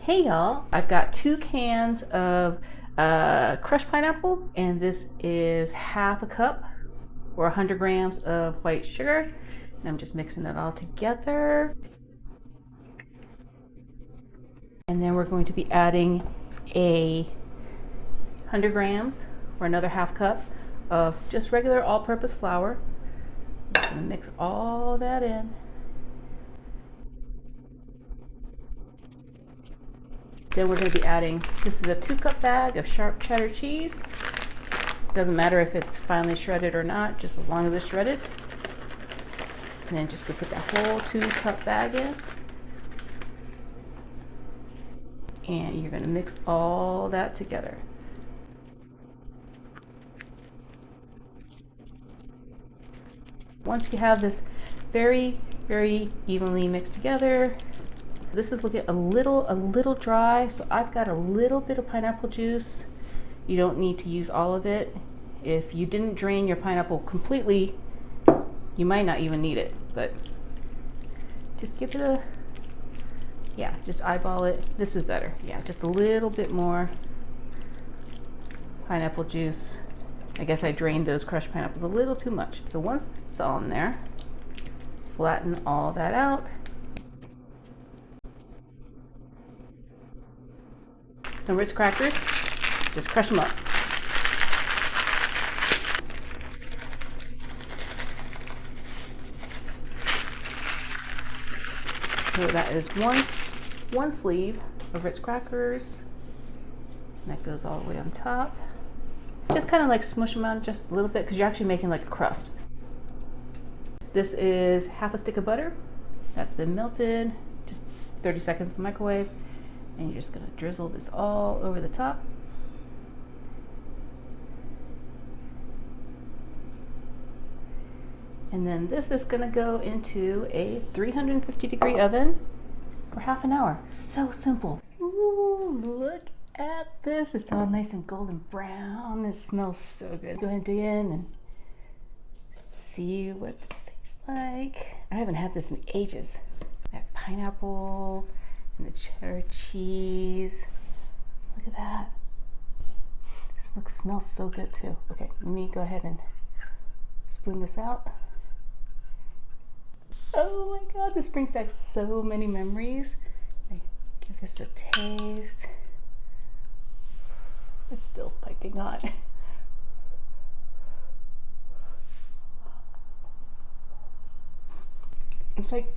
Hey y'all, I've got 2 cans of crushed pineapple, and this is half a cup or 100 grams of white sugar. And I'm just mixing it all together. And then we're going to be adding a 100 grams or another half cup of just regular all-purpose flour. I'm just gonna mix all that in. Then we're going to be adding, this is a 2-cup bag of sharp cheddar cheese. Doesn't matter if it's finely shredded or not, just as long as it's shredded. And then just gonna put that whole 2-cup bag in. And you're going to mix all that together. Once you have this very, very evenly mixed together, this is looking a little dry, so I've got a little bit of pineapple juice. You don't need to use all of it. If you didn't drain your pineapple completely, you might not even need it, but just give it a, yeah, just eyeball it. This is better. Yeah, just a little bit more pineapple juice. I guess I drained those crushed pineapples a little too much. So once it's all in there, flatten all that out. Some Ritz crackers, just crush them up. So that is one sleeve of Ritz crackers. And that goes all the way on top. Just kind of like smush them out just a little bit because you're actually making like a crust. This is half a stick of butter that's been melted, just 30 seconds in the microwave. And you're just gonna drizzle this all over the top. And then this is gonna go into a 350-degree oven for half an hour. So simple. Ooh, look at this. It's all nice and golden brown. It smells so good. Go ahead and dig in and see what this tastes like. I haven't had this in ages. That pineapple and the cheddar cheese. Look at that. This smells so good too. Okay, let me go ahead and spoon this out. Oh my God, this brings back so many memories. I give this a taste. It's still piping hot. It's like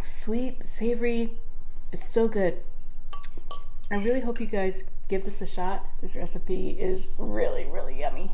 sweet, savory. It's so good. I really hope you guys give this a shot. This recipe is really, really yummy.